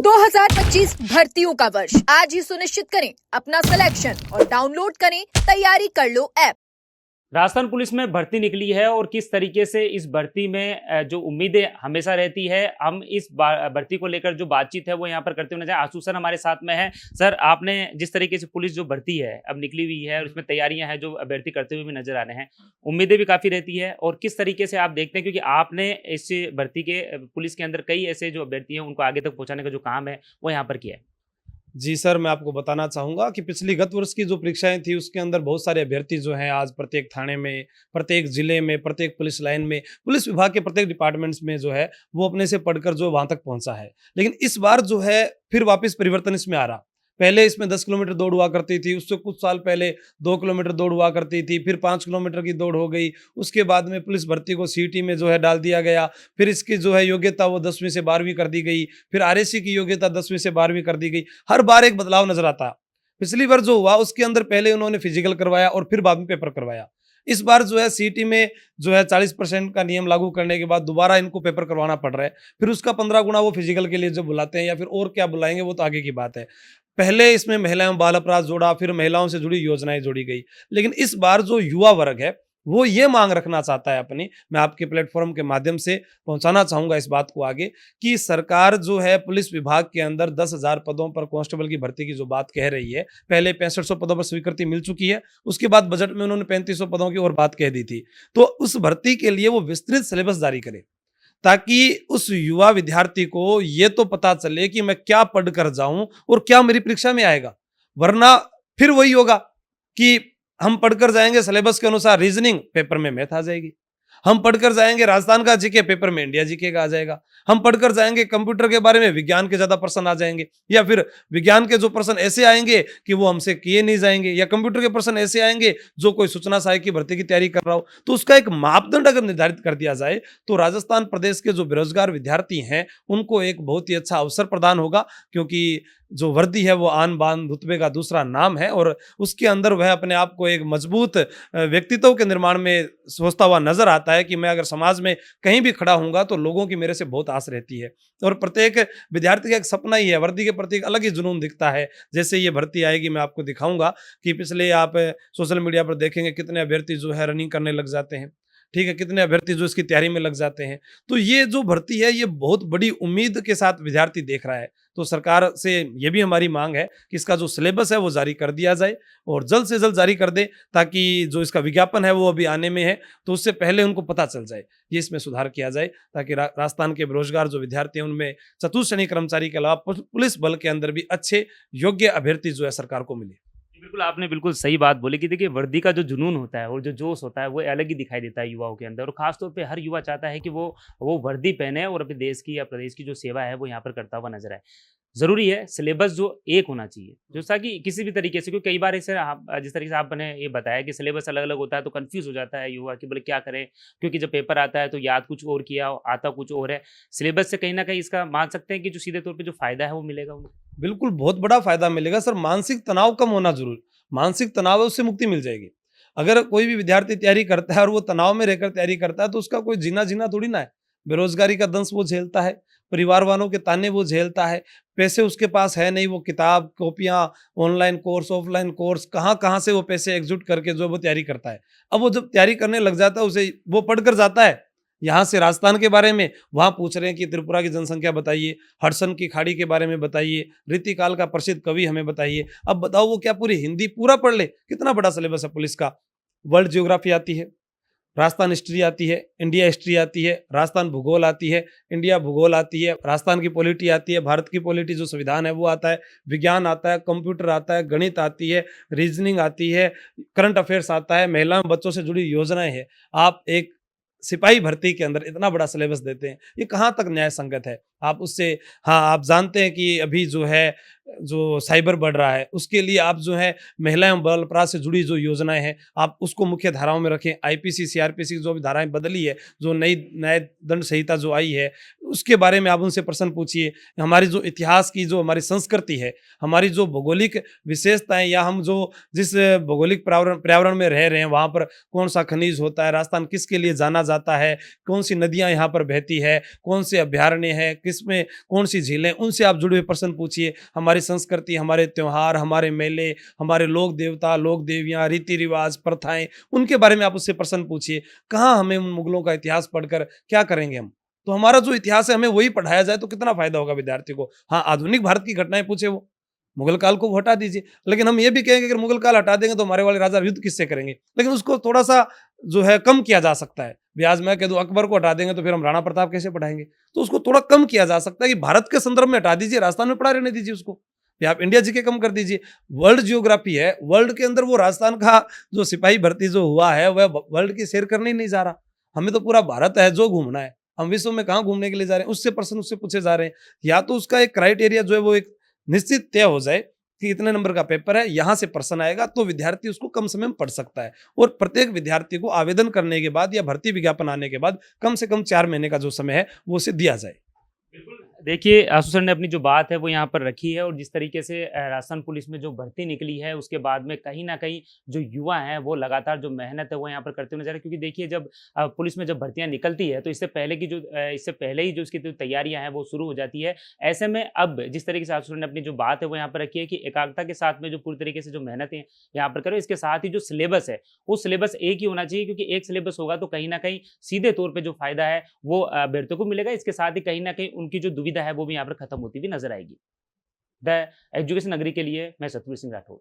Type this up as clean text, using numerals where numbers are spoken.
2025 भर्तियों का वर्ष आज ही सुनिश्चित करें अपना सिलेक्शन और डाउनलोड करें तैयारी कर लो ऐप। राजस्थान पुलिस में भर्ती निकली है और किस तरीके से इस भर्ती में जो उम्मीदें हमेशा रहती है, हम इस भर्ती को लेकर जो बातचीत है वो यहाँ पर करते हुए नजर। आशु सर हमारे साथ में है। सर, आपने जिस तरीके से पुलिस जो भर्ती है अब निकली हुई है और उसमें तैयारियां हैं जो अभ्यर्थी करते हुए भी नजर आ रहे हैं, उम्मीदें भी काफी रहती है, और किस तरीके से आप देखते हैं, क्योंकि आपने इस भर्ती के पुलिस के अंदर कई ऐसे जो अभ्यर्थी हैं उनको आगे तक पहुंचाने का जो काम है वो यहाँ पर किया है। जी सर, मैं आपको बताना चाहूँगा कि पिछली गत वर्ष की जो परीक्षाएं थी उसके अंदर बहुत सारे अभ्यर्थी जो हैं आज प्रत्येक थाने में, प्रत्येक जिले में, प्रत्येक पुलिस लाइन में, पुलिस विभाग के प्रत्येक डिपार्टमेंट्स में जो है वो अपने से पढ़कर जो वहाँ तक पहुँचा है। लेकिन इस बार जो है फिर वापस परिवर्तन इसमें आ रहा। पहले इसमें 10 किलोमीटर दौड़ हुआ करती थी, उससे कुछ साल पहले 2 किलोमीटर दौड़ हुआ करती थी, फिर 5 किलोमीटर की दौड़ हो गई। उसके बाद में पुलिस भर्ती को सीईटी में जो है डाल दिया गया। फिर इसकी जो है योग्यता वो 10वीं से 12वीं कर दी गई। फिर आरएससी की योग्यता 10वीं से 12वीं कर दी गई। हर बार एक बदलाव नजर आता। पिछली बार जो हुआ उसके अंदर पहले उन्होंने फिजिकल करवाया और फिर बाद में पेपर करवाया। इस बार जो है सीईटी में जो है 40% का नियम लागू करने के बाद दोबारा इनको पेपर करवाना पड़ रहा है। फिर उसका 15 गुना वो फिजिकल के लिए जो बुलाते हैं या फिर और क्या बुलाएंगे वो तो आगे की बात है। पहले इसमें महिला एवं बाल अपराध जोड़ा, फिर महिलाओं से जुड़ी योजनाएं जोड़ी गई। लेकिन इस बार जो युवा वर्ग है वो ये मांग रखना चाहता है अपनी, मैं आपके प्लेटफॉर्म के माध्यम से पहुंचाना चाहूंगा इस बात को आगे, कि सरकार जो है पुलिस विभाग के अंदर 10,000 पदों पर कांस्टेबल की भर्ती की जो बात कह रही है, पहले 6500 पदों पर स्वीकृति मिल चुकी है। उसके बाद बजट में उन्होंने 3500 पदों की और बात कह दी थी। तो उस भर्ती के लिए वो विस्तृत सिलेबस जारी करे ताकि उस युवा विद्यार्थी को ये तो पता चले कि मैं क्या पढ़ कर जाऊं और क्या मेरी परीक्षा में आएगा। वरना फिर वही होगा कि हम पढ़कर जाएंगे सिलेबस के अनुसार, रीजनिंग पेपर में मैथ आ जाएगी। हम पढ़कर जाएंगे राजस्थान का जीके, पेपर में इंडिया जीके का आ जाएगा। हम पढ़कर जाएंगे कंप्यूटर के बारे में, विज्ञान के ज्यादा प्रश्न आ जाएंगे, या फिर विज्ञान के जो प्रश्न ऐसे आएंगे कि वो हमसे किए नहीं जाएंगे, या कंप्यूटर के प्रश्न ऐसे आएंगे जो कोई सूचना सहायक की भर्ती की तैयारी कर रहा हो। तो उसका एक मापदंड अगर निर्धारित कर दिया जाए तो राजस्थान प्रदेश के जो बेरोजगार विद्यार्थी हैं उनको एक बहुत ही अच्छा अवसर प्रदान होगा, क्योंकि जो वर्दी है वो आन बान रुतबे का दूसरा नाम है और उसके अंदर वह अपने आप को एक मजबूत व्यक्तित्व के निर्माण में सोचता हुआ नजर आता है कि मैं अगर समाज में कहीं भी खड़ा हूंगा तो लोगों की मेरे से बहुत आस रहती है। और प्रत्येक विद्यार्थी का एक सपना ही है, वर्दी के प्रति एक अलग ही जुनून दिखता है। जैसे ये भर्ती आएगी मैं आपको दिखाऊंगा कि पिछले आप सोशल मीडिया पर देखेंगे कितने अभ्यर्थी जो है रनिंग करने लग जाते हैं, ठीक है, कितने अभ्यर्थी जो इसकी तैयारी में लग जाते हैं। तो ये जो भर्ती है ये बहुत बड़ी उम्मीद के साथ विद्यार्थी देख रहा है। तो सरकार से ये भी हमारी मांग है कि इसका जो सिलेबस है वो जारी कर दिया जाए और जल्द से जल्द जारी कर दे, ताकि जो इसका विज्ञापन है वो अभी आने में है तो उससे पहले उनको पता चल जाए, ये इसमें सुधार किया जाए, ताकि राजस्थान के बेरोजगार जो विद्यार्थी हैं उनमें चतुश्रेणी कर्मचारी के अलावा पुलिस बल के अंदर भी अच्छे योग्य अभ्यर्थी जो है सरकार को मिले। बिल्कुल, आपने बिल्कुल सही बात बोली कि देखिए वर्दी का जो जुनून होता है और जो जोश होता है वो अलग ही दिखाई देता है युवाओं के अंदर, और खासतौर पे हर युवा चाहता है कि वो वर्दी पहने और अपने देश की या प्रदेश की जो सेवा है वो यहाँ पर करता हुआ नजर आए। जरूरी है सिलेबस जो एक होना चाहिए, जो ताकि किसी भी तरीके से, क्योंकि कई बार ऐसे जिस तरीके से आपने ये बताया कि सिलेबस अलग अलग होता है तो कंफ्यूज हो जाता है युवा कि बोले क्या करें, क्योंकि जब पेपर आता है तो याद कुछ और किया, आता कुछ और है। सिलेबस से कहीं ना कहीं इसका मान सकते हैं कि जो सीधे तौर पर जो फायदा है वो मिलेगा उन्हें। बिल्कुल, बहुत बड़ा फायदा मिलेगा सर। मानसिक तनाव कम होना जरूर, मानसिक तनाव है उससे मुक्ति मिल जाएगी। अगर कोई भी विद्यार्थी तैयारी करता है और वो तनाव में रहकर तैयारी करता है तो उसका कोई जीना जीना थोड़ी ना है। बेरोजगारी का दंश वो झेलता है, परिवार वालों के ताने वो झेलता है, पैसे उसके पास है नहीं, वो किताब कॉपियां, ऑनलाइन कोर्स, ऑफलाइन कोर्स, कहाँ कहाँ से वो पैसे एकजुट करके जो वो तैयारी करता है। अब वो जब तैयारी करने लग जाता है उसे वो पढ़कर जाता है यहाँ से राजस्थान के बारे में, वहाँ पूछ रहे हैं कि त्रिपुरा की जनसंख्या बताइए, हडसन की खाड़ी के बारे में बताइए, रीतिकाल का प्रसिद्ध कवि हमें बताइए। अब बताओ वो क्या पूरी हिंदी पूरा पढ़ ले? कितना बड़ा सिलेबस है पुलिस का। वर्ल्ड ज्योग्राफी आती है, राजस्थान हिस्ट्री आती है, इंडिया हिस्ट्री आती है, राजस्थान भूगोल आती है, इंडिया भूगोल आती है, राजस्थान की पॉलिटी आती है, भारत की पॉलिटी जो संविधान है वो आता है, विज्ञान आता है, कंप्यूटर आता है, गणित आती है, रीजनिंग आती है, करंट अफेयर्स आता है, महिला बच्चों से जुड़ी योजनाएं हैं। आप एक सिपाही भर्ती के अंदर इतना बड़ा सिलेबस देते हैं, ये कहाँ तक न्याय संगत है? आप उससे, हाँ, आप जानते हैं कि अभी जो है जो साइबर बढ़ रहा है, उसके लिए आप जो है महिला एवं बाल अपराध से जुड़ी जो योजनाएं हैं, आप उसको मुख्य धाराओं में रखें। आईपीसी, सीआरपीसी की जो भी धाराएं बदली है, जो नई न्याय दंड संहिता जो आई है, उसके बारे में आप उनसे प्रश्न पूछिए। हमारी जो इतिहास की जो हमारी संस्कृति है, हमारी जो भौगोलिक विशेषताएं, या हम जो जिस भौगोलिक पर्यावरण में रह रहे हैं, वहाँ पर कौन सा खनिज होता है, राजस्थान किसके लिए जाना जाता है, कौन सी नदियाँ यहाँ पर बहती है, कौन से अभ्यारण्य है, किस में कौन सी झीलें, उनसे आप जुड़े हुए प्रश्न पूछिए। हमारी संस्कृति, हमारे त्योहार, हमारे मेले, हमारे लोक देवता, लोक देवियाँ, रीति रिवाज, प्रथाएं, उनके बारे में आप उससे प्रश्न पूछिए। कहाँ हमें उन मुगलों का इतिहास पढ़कर क्या करेंगे हम? तो हमारा जो इतिहास है हमें वही पढ़ाया जाए तो कितना फायदा होगा विद्यार्थी को। हाँ, आधुनिक भारत की घटनाएं पूछे वो, मुगल काल को वो हटा दीजिए। लेकिन हम ये भी कहेंगे अगर मुगल काल हटा देंगे तो हमारे वाले राजा युद्ध किससे करेंगे? लेकिन उसको थोड़ा सा जो है कम किया जा सकता है। ब्याज मैं कह दूं अकबर को हटा देंगे तो फिर हम राणा प्रताप कैसे पढ़ाएंगे? तो उसको थोड़ा कम किया जा सकता है कि भारत के संदर्भ में हटा दीजिए, राजस्थान में पढ़ा रहने दीजिए उसको, या आप इंडिया जीके कम कर दीजिए। वर्ल्ड जियोग्राफी है, वर्ल्ड के अंदर वो राजस्थान का जो सिपाही भर्ती जो हुआ है वह वर्ल्ड की सैर करने ही नहीं जा रहा। हमें तो पूरा भारत है जो घूमना है, हम विश्व में कहाँ घूमने के लिए जा रहे हैं? उससे प्रश्न उससे पूछे जा रहे हैं। या तो उसका एक क्राइटेरिया जो है वो एक निश्चित तय हो जाए कि इतने नंबर का पेपर है, यहाँ से प्रश्न आएगा, तो विद्यार्थी उसको कम समय में पढ़ सकता है। और प्रत्येक विद्यार्थी को आवेदन करने के बाद या भर्ती विज्ञापन आने के बाद कम से कम 4 महीने का जो समय है वो उसे दिया जाए। देखिए, आशु सर ने अपनी जो बात है वो यहाँ पर रखी है, और जिस तरीके से राजस्थान पुलिस में जो भर्ती निकली है उसके बाद में कहीं न कहीं जो युवा हैं वो लगातार जो मेहनत है वो यहाँ पर करते हुए नज़र आ रहे हैं। क्योंकि देखिए, जब पुलिस में जब भर्तियाँ निकलती है तो इससे पहले ही जो इसकी जो तैयारियाँ हैं वो शुरू हो जाती है। ऐसे में अब जिस तरीके से आशु सर ने अपनी जो बात है वो यहाँ पर रखी है कि एकाग्रता के साथ में जो पूरी तरीके से जो मेहनतें यहाँ पर करें, इसके साथ ही जो सिलेबस है वो सिलेबस एक ही होना चाहिए, क्योंकि एक सिलेबस होगा तो कहीं न कहीं सीधे तौर पे जो फ़ायदा है वो अभ्यर्थियों को मिलेगा। इसके साथ ही कहीं न कहीं उनकी जो दुविधा है वो भी यहाँ पर खत्म होती हुई नज़र आएगी। द एजुकेशन नगरी के लिए मैं सतवीर सिंह राठौर।